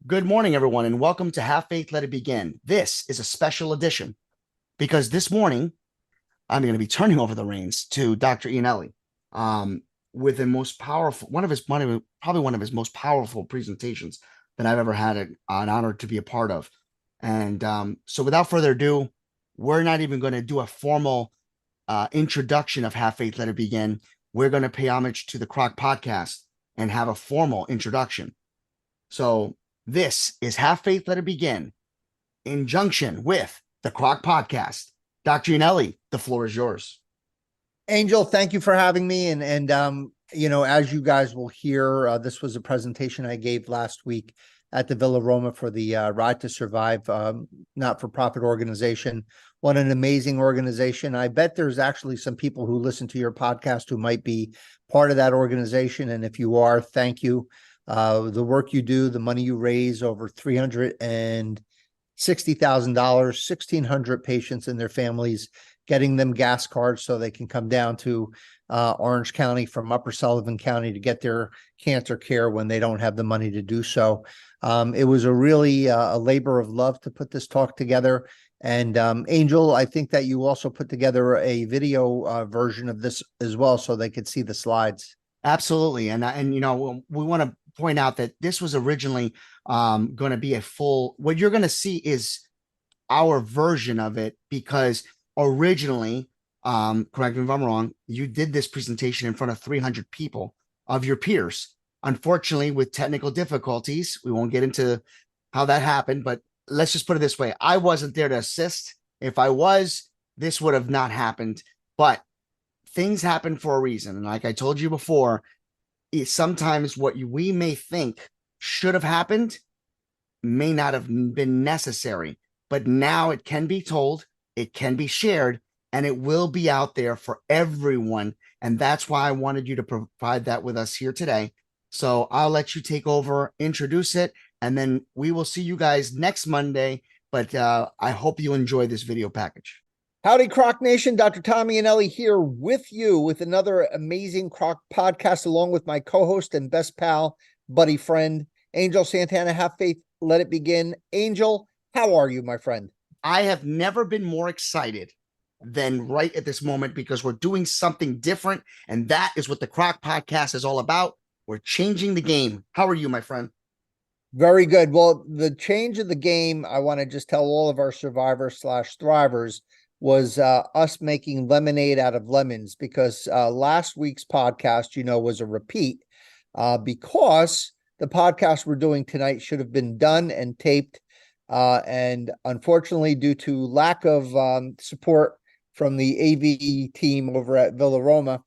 Good morning, everyone, and welcome to Have Faith, Let It Begin. This is a special edition because this morning I'm going to be turning over the reins to Dr. Ianelli with the most powerful, probably one of his most powerful presentations that I've ever had an honor to be a part of. And so without further ado, we're not even going to do a formal introduction of Have Faith, Let It Begin. We're going to pay homage to the Croc podcast and have a formal introduction. So this is Have Faith, Let It Begin, in junction with the Croc Podcast. Dr. Ianelli, the floor is yours. Angel, thank you for having me. As you guys will hear, this was a presentation I gave last week at the Villa Roma for the Ride to Survive not-for-profit organization. What an amazing organization. I bet there's actually some people who listen to your podcast who might be part of that organization. And if you are, thank you. The work you do, the money you raise, over $360,000, 1,600 patients and their families, getting them gas cards so they can come down to Orange County from Upper Sullivan County to get their cancer care when they don't have the money to do so. It was a really a labor of love to put this talk together. And Angel, I think that you also put together a video version of this as well so they could see the slides. Absolutely. And we want to point out that this was originally going to be what you're going to see is our version of it, because originally, correct me if I'm wrong, you did this presentation in front of 300 people of your peers. Unfortunately, with technical difficulties, we won't get into how that happened, but let's just put it this way. I wasn't there to assist. If I was, this would have not happened, but things happen for a reason. And like I told you before, sometimes what we may think should have happened may not have been necessary, but now it can be told, it can be shared, and it will be out there for everyone. And that's why I wanted you to provide that with us here today. So I'll let you take over, introduce it, and then we will see you guys next Monday. But I hope you enjoy this video package. Howdy, Croc Nation. Dr. Tommy Ianelli here with you with another amazing Croc podcast, along with my co-host and best pal, buddy friend, Angel Santana. Have faith, let it begin. Angel, how are you, my friend? I have never been more excited than right at this moment, because we're doing something different, and that is what the Croc podcast is all about. We're changing the game. How are you, my friend? Very good. Well, the change of the game, I want to just tell all of our survivors/thrivers, was us making lemonade out of lemons, because last week's podcast, was a repeat because the podcast we're doing tonight should have been done and taped. And unfortunately, due to lack of support from the AV team over at Villa Roma,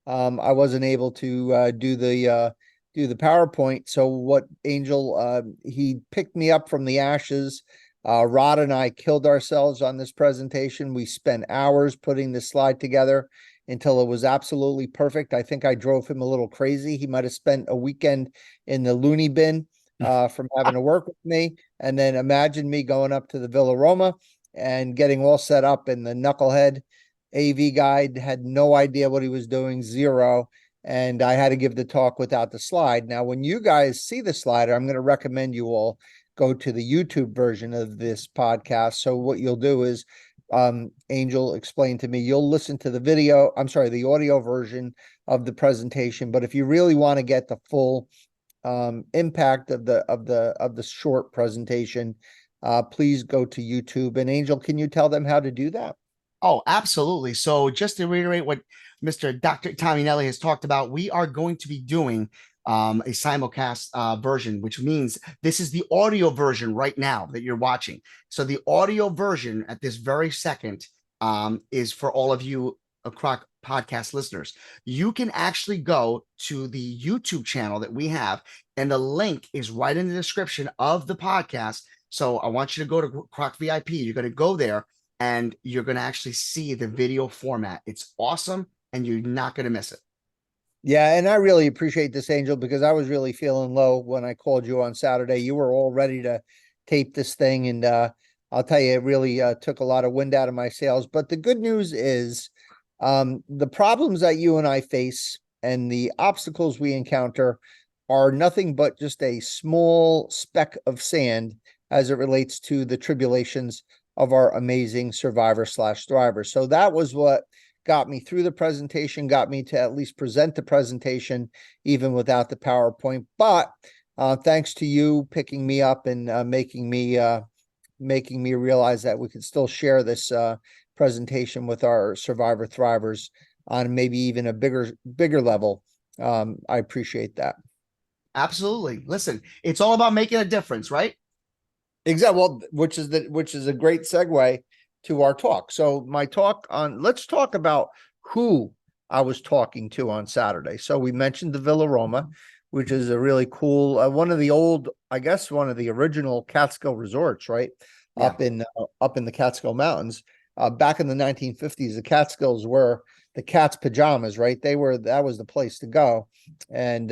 I wasn't able to do the PowerPoint. So what Angel, he picked me up from the ashes. Rod and I killed ourselves on this presentation. We spent hours putting this slide together until it was absolutely perfect. I think I drove him a little crazy. He might have spent a weekend in the loony bin from having to work with me. And then imagine me going up to the Villa Roma and getting all set up, and the knucklehead AV guy had no idea what he was doing, zero. And I had to give the talk without the slide. Now, when you guys see the slide, I'm going to recommend you all go to the YouTube version of this podcast. So what you'll do is, Angel explained to me, you'll listen to the audio version of the presentation. But if you really want to get the full impact of the short presentation, please go to YouTube. And Angel, can you tell them how to do that? Oh, absolutely. So just to reiterate what Mr. Dr. Tommy Nelly has talked about, we are going to be doing a simulcast version, which means this is the audio version right now that you're watching. So the audio version at this very second is for all of you Croc podcast listeners. You can actually go to the YouTube channel that we have, and the link is right in the description of the podcast. So I want you to go to Croc VIP. You're going to go there, and you're going to actually see the video format. It's awesome, and you're not going to miss it. Yeah, and I really appreciate this, Angel, because I was really feeling low when I called you on Saturday. You were all ready to tape this thing, and I'll tell you, it really took a lot of wind out of my sails. But the good news is the problems that you and I face and the obstacles we encounter are nothing but just a small speck of sand as it relates to the tribulations of our amazing survivor slash thrivers. So that was what got me through the presentation, got me to at least present the presentation, even without the PowerPoint. But thanks to you picking me up and making me realize that we could still share this presentation with our survivor thrivers on maybe even a bigger level. I appreciate that. Absolutely. Listen, it's all about making a difference, right? Exactly. Well, which is a great segue to our talk. So my talk on, let's talk about who I was talking to on Saturday. So we mentioned the Villa Roma, which is a really cool, one of the old, I guess, one of the original Catskill resorts, right? Yeah. Up in the Catskill Mountains. Back in the 1950s, the Catskills were the cat's pajamas, right? That was the place to go. And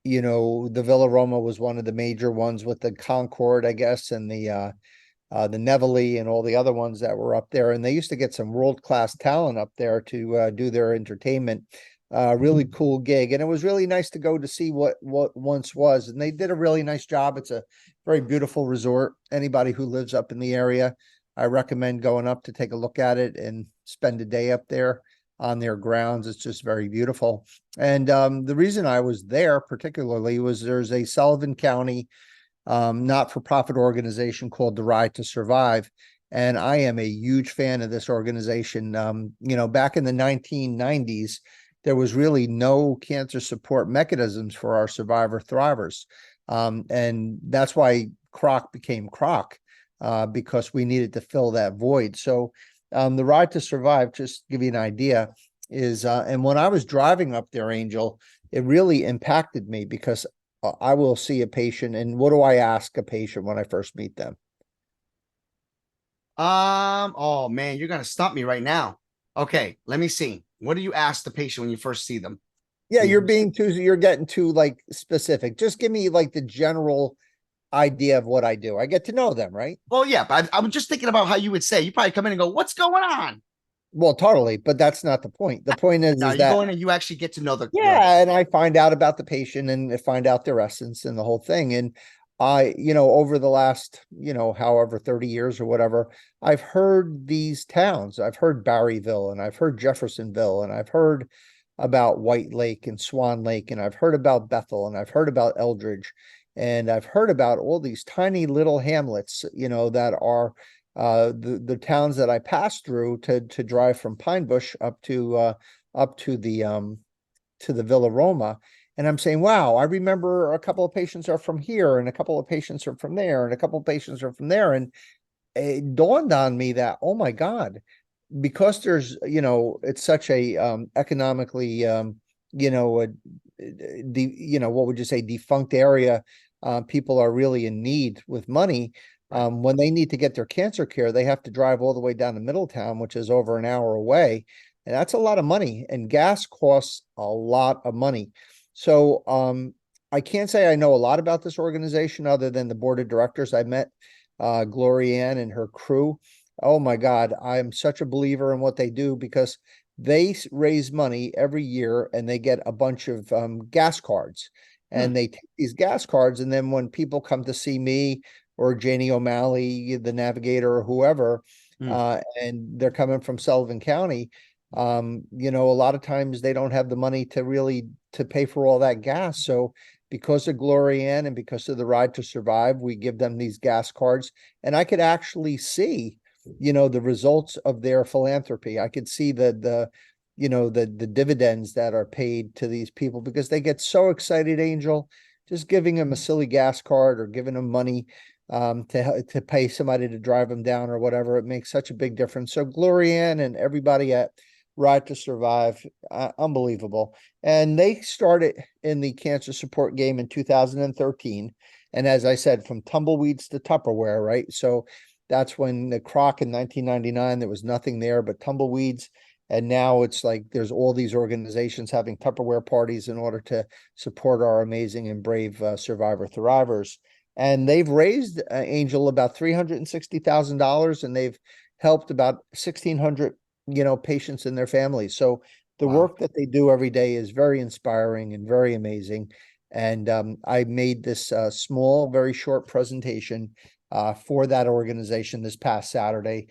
you know, the Villa Roma was one of the major ones with the Concord, I guess, and the Nevele and all the other ones that were up there. And they used to get some world-class talent up there to do their entertainment. Really cool gig. And it was really nice to go to see what once was. And they did a really nice job. It's a very beautiful resort. Anybody who lives up in the area, I recommend going up to take a look at it and spend a day up there on their grounds. It's just very beautiful. And the reason I was there particularly was there's a Sullivan County not-for-profit organization called the Ride to Survive. And I am a huge fan of this organization. You know, back in the 1990s, there was really no cancer support mechanisms for our survivor thrivers. And that's why Croc became Croc, because we needed to fill that void. So the Ride to Survive, just to give you an idea, is, and when I was driving up there, Angel, it really impacted me because I will see a patient, and what do I ask a patient when I first meet them? Oh man, you're gonna stump me right now. Okay, let me see. What do you ask the patient when you first see them? Yeah, When you you're getting too like specific. Just give me like the general idea of what I do. I get to know them, right? Well, yeah, but I'm just thinking about how you would say. You probably come in and go, "What's going on?" Well, totally, but that's not the point. The point No, is you go that, in and you actually get to know the yeah, and I find out about the patient and find out their essence and the whole thing. And you know, over the last, you know, however 30 years or whatever, I've heard these towns. I've heard Barryville and I've heard Jeffersonville and I've heard about White Lake and Swan Lake and I've heard about Bethel and I've heard about Eldridge and I've heard about all these tiny little hamlets, you know, that are the towns that I passed through to drive from Pine Bush up to the Villa Roma. And I'm saying, wow, I remember a couple of patients are from here, and a couple of patients are from there, and a couple of patients are from there. And it dawned on me that, oh my God, because there's, you know, it's such a economically, you know, you know, what would you say, defunct area. People are really in need with money. right. When they need to get their cancer care, they have to drive all the way down to Middletown, which is over an hour away. And that's a lot of money. And gas costs a lot of money. So I can't say I know a lot about this organization other than the board of directors. I met Gloria Ann and her crew. Oh my God, I'm such a believer in what they do because they raise money every year and they get a bunch of gas cards. Hmm, And they take these gas cards, and then when people come to see me or Janie O'Malley, the navigator, or whoever, hmm. and they're coming from Sullivan County, you know, a lot of times they don't have the money to really to pay for all that gas. So because of Gloria Ann and because of the Ride to Survive, we give them these gas cards, and I could actually see, you know, the results of their philanthropy. I could see the you know, the dividends that are paid to these people because they get so excited, Angel, just giving them a silly gas card or giving them money to pay somebody to drive them down or whatever. It makes such a big difference. So Gloria Ann and everybody at Ride to Survive, unbelievable. And they started in the cancer support game in 2013. And as I said, from tumbleweeds to Tupperware, right? So that's when the Croc in 1999, there was nothing there but tumbleweeds. And now it's like there's all these organizations having Tupperware parties in order to support our amazing and brave survivor thrivers. And they've raised, Angel, about $360,000, and they've helped about 1,600, you know, patients and their families. So The Wow. work that they do every day is very inspiring and very amazing. And I made this small, very short presentation for that organization this past Saturday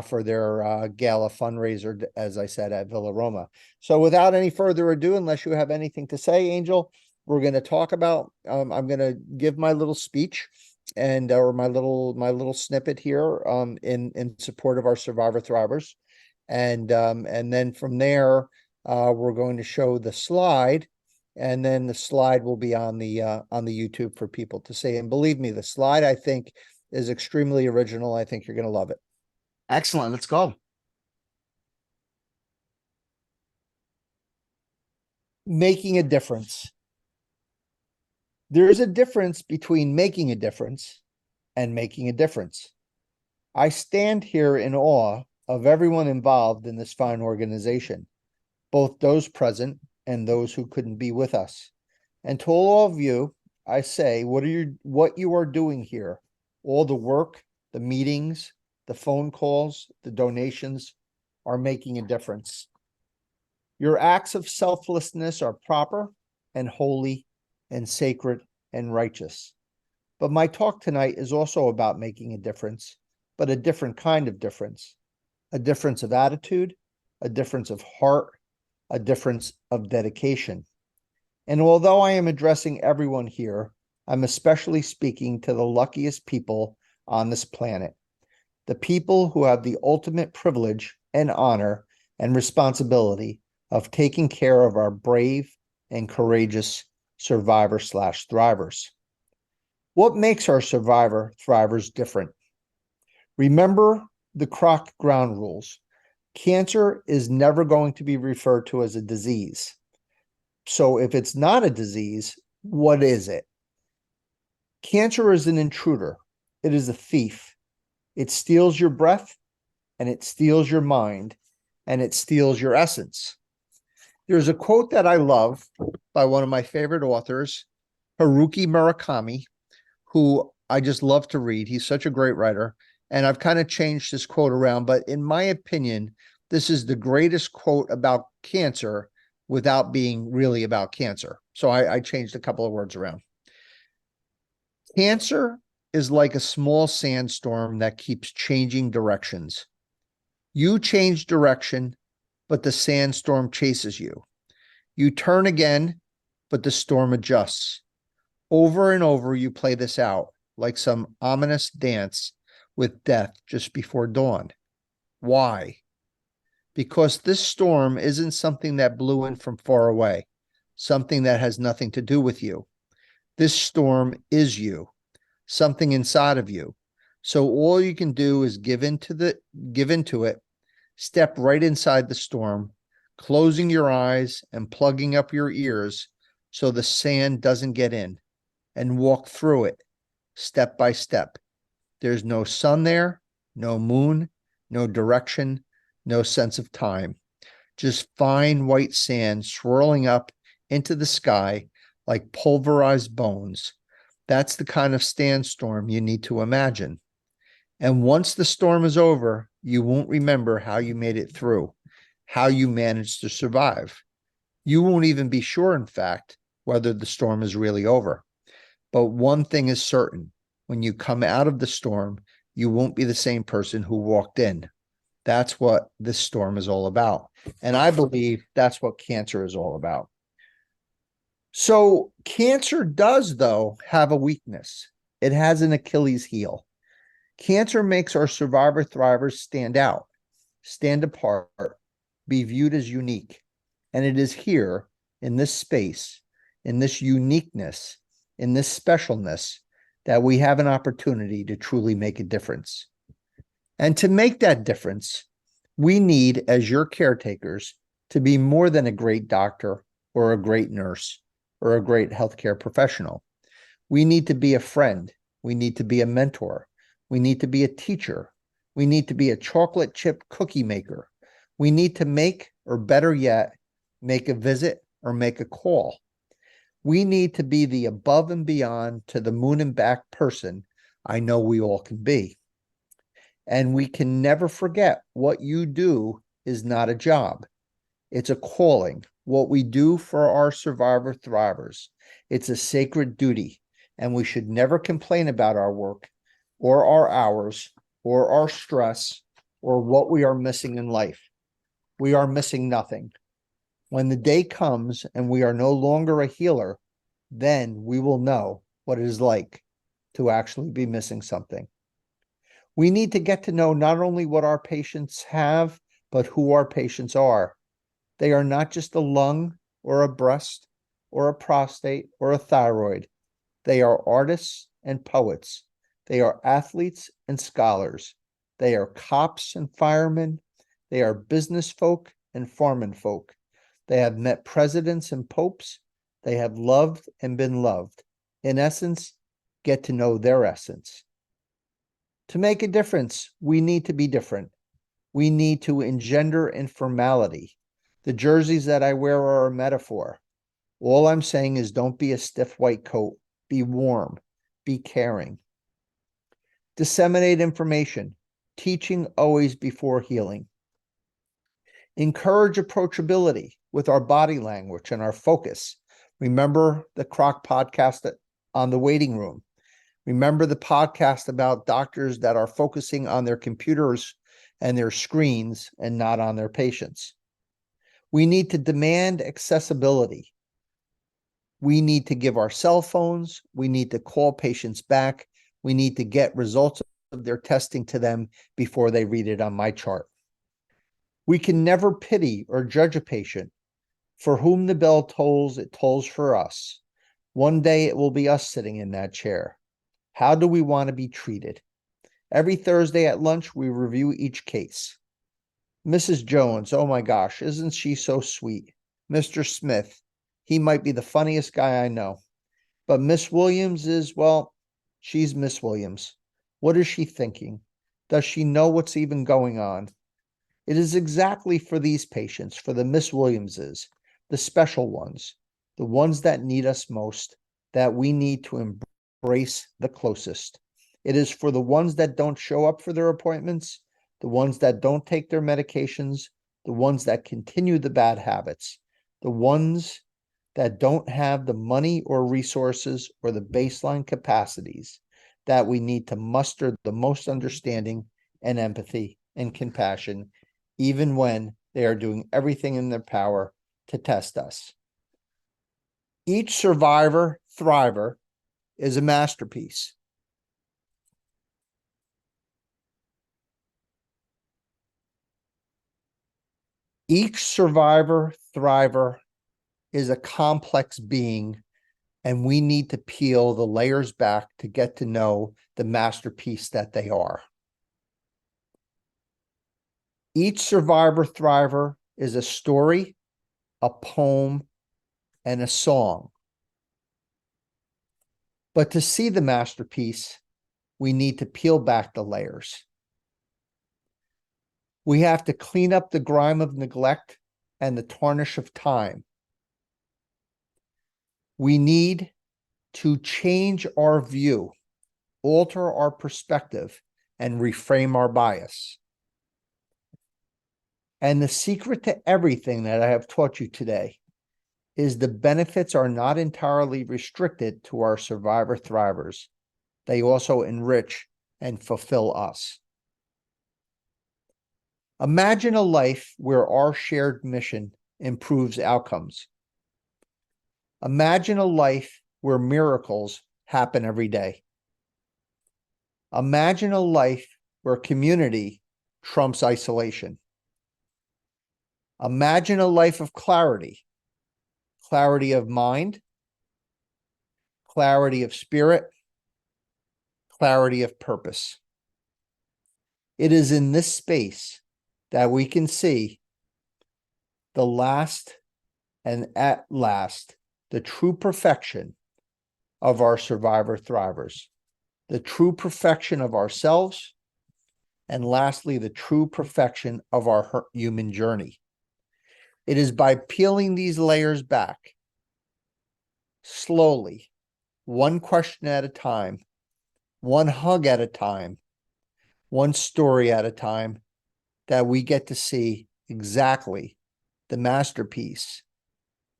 for their gala fundraiser, as I said, at Villa Roma. So without any further ado, unless you have anything to say, Angel, we're going to talk about, I'm going to give my little speech and or my little snippet here in support of our survivor thrivers. And then from there, we're going to show the slide, and then the slide will be on the YouTube for people to see. And believe me, the slide, I think, is extremely original. I think you're going to love it. Excellent. Let's go. Making a difference. There's a difference between making a difference and making a difference. I stand here in awe of everyone involved in this fine organization, both those present and those who couldn't be with us. And to all of you, I say, what you are doing here, all the work, the meetings, the phone calls, the donations are making a difference. Your acts of selflessness are proper and holy and sacred and righteous. But my talk tonight is also about making a difference, but a different kind of difference, a difference of attitude, a difference of heart, a difference of dedication. And although I am addressing everyone here, I'm especially speaking to the luckiest people on this planet, the people who have the ultimate privilege and honor and responsibility of taking care of our brave and courageous survivor/thrivers. What makes our survivor thrivers different? Remember the Kroc ground rules. Cancer is never going to be referred to as a disease. So if it's not a disease, what is it? Cancer is an intruder. It is a thief. It steals your breath, and it steals your mind, and it steals your essence. There's a quote that I love by one of my favorite authors, Haruki Murakami, who I just love to read. He's such a great writer. And I've kind of changed this quote around, but in my opinion, this is the greatest quote about cancer without being really about cancer. So I changed a couple of words around. Cancer is like a small sandstorm that keeps changing directions. You change direction, but the sandstorm chases you. You turn again, but the storm adjusts. Over and over, you play this out like some ominous dance with death just before dawn. Why? Because this storm isn't something that blew in from far away, something that has nothing to do with you. This storm is you, something inside of you. So all you can do is give into it, step right inside the storm, closing your eyes and plugging up your ears so the sand doesn't get in, and walk through it step by step. There's no sun there, no moon, no direction, no sense of time. Just fine white sand swirling up into the sky like pulverized bones. That's the kind of sandstorm you need to imagine. And once the storm is over, you won't remember how you made it through, how you managed to survive. You won't even be sure, in fact, whether the storm is really over. But one thing is certain, when you come out of the storm, you won't be the same person who walked in. That's what this storm is all about. And I believe that's what cancer is all about. So cancer does, though, have a weakness. It has an Achilles heel. Cancer makes our survivor thrivers stand out, stand apart, be viewed as unique. And it is here, in this space, in this uniqueness, in this specialness, that we have an opportunity to truly make a difference. And to make that difference, we need, as your caretakers, to be more than a great doctor or a great nurse or a great healthcare professional. We need to be a friend. We need to be a mentor. We need to be a teacher. We need to be a chocolate chip cookie maker. We need to make, or better yet, make a visit or make a call. We need to be the above and beyond to the moon and back person I know we all can be. And we can never forget what you do is not a job. It's a calling, what we do for our survivor thrivers. It's a sacred duty, and we should never complain about our work or our hours or our stress or what we are missing in life. We are missing nothing. When the day comes and we are no longer a healer, then we will know what it is like to actually be missing something. We need to get to know not only what our patients have, but who our patients are. They are not just a lung or a breast or a prostate or a thyroid. They are artists and poets. They are athletes and scholars. They are cops and firemen. They are business folk and farming folk. They have met presidents and popes. They have loved and been loved. In essence, get to know their essence. To make a difference, we need to be different. We need to engender informality. The jerseys that I wear are a metaphor. All I'm saying is don't be a stiff white coat. Be warm. Be caring. Disseminate information. Teaching always before healing. Encourage approachability with our body language and our focus. Remember the Croc podcast on the waiting room. Remember the podcast about doctors that are focusing on their computers and their screens and not on their patients. We need to demand accessibility. We need to give our cell phones. We need to call patients back. We need to get results of their testing to them before they read it on my chart. We can never pity or judge a patient. For whom the bell tolls, it tolls for us. One day it will be us sitting in that chair. How do we want to be treated? Every Thursday at lunch, we review each case. Mrs. Jones, oh my gosh, isn't she so sweet? Mr. Smith, he might be the funniest guy I know. But Miss Williams is, well, she's Miss Williams. What is she thinking? Does she know what's even going on? It is exactly for these patients, for the Miss Williamses, the special ones, the ones that need us most, that we need to embrace the closest. It is for the ones that don't show up for their appointments, the ones that don't take their medications, the ones that continue the bad habits, the ones that don't have the money or resources or the baseline capacities, that we need to muster the most understanding and empathy and compassion, even when they are doing everything in their power to test us. Each survivor, thriver, is a masterpiece. Each survivor, thriver is a complex being, and we need to peel the layers back to get to know the masterpiece that they are. Each survivor, thriver is a story, a poem, and a song. But to see the masterpiece, we need to peel back the layers. We have to clean up the grime of neglect and the tarnish of time. We need to change our view, alter our perspective, and reframe our bias. And the secret to everything that I have taught you today is the benefits are not entirely restricted to our survivor thrivers. They also enrich and fulfill us. Imagine a life where our shared mission improves outcomes. Imagine a life where miracles happen every day. Imagine a life where community trumps isolation. Imagine a life of clarity, clarity of mind, clarity of spirit, clarity of purpose. It is in this space that we can see the last and at last, the true perfection of our survivor thrivers, the true perfection of ourselves, and lastly, the true perfection of our human journey. It is by peeling these layers back, slowly, one question at a time, one hug at a time, one story at a time, that we get to see exactly the masterpiece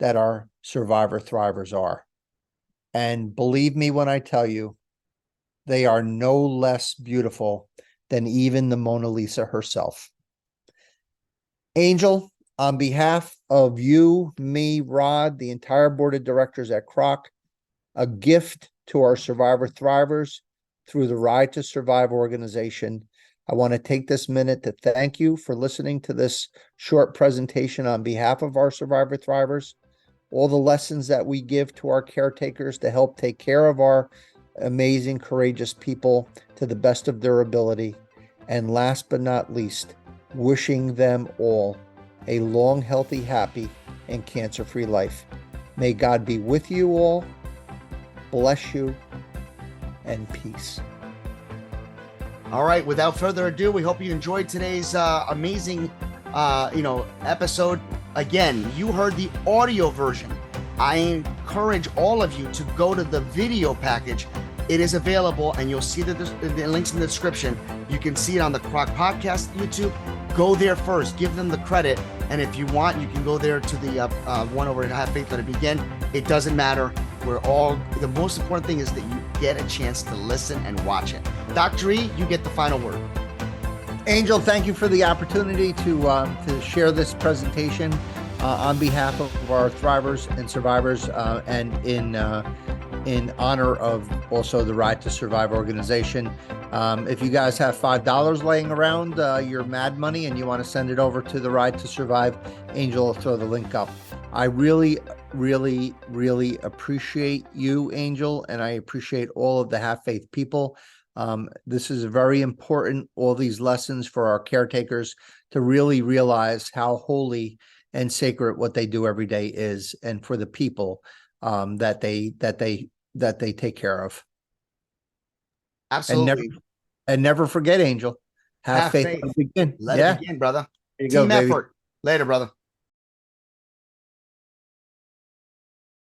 that our survivor thrivers are. And believe me when I tell you, they are no less beautiful than even the Mona Lisa herself. Angel, on behalf of you, me, Rod, the entire board of directors at Croc, a gift to our survivor thrivers through the Ride to Survive organization. I want to take this minute to thank you for listening to this short presentation on behalf of our survivor thrivers. All the lessons that we give to our caretakers to help take care of our amazing, courageous people to the best of their ability. And last but not least, wishing them all a long, healthy, happy, and cancer-free life. May God be with you all, bless you, and peace. All right. Without further ado, we hope you enjoyed today's amazing, episode. Again, you heard the audio version. I encourage all of you to go to the video package. It is available, and you'll see the links in the description. You can see it on the Croc Podcast YouTube. Go there first. Give them the credit. And if you want, you can go there to the one over at Have Faith, Let It Begin. It doesn't matter. The most important thing is that you get a chance to listen and watch it. Dr. E, you get the final word. Angel, thank you for the opportunity to share this presentation on behalf of our thrivers and survivors, and in honor of also the Ride to Survive organization. If you guys have $5 laying around, your mad money, and you want to send it over to the Ride to Survive, Angel will throw the link up. I really, really, really appreciate you, Angel, and I appreciate all of the Have Faith people. This is very important, all these lessons for our caretakers to really realize how holy and sacred what they do every day is, and for the people that they take care of. Absolutely. And never forget, Angel, have faith. Faith. Let it begin. Let it begin, brother. There you Team go, baby. effort. Later, brother.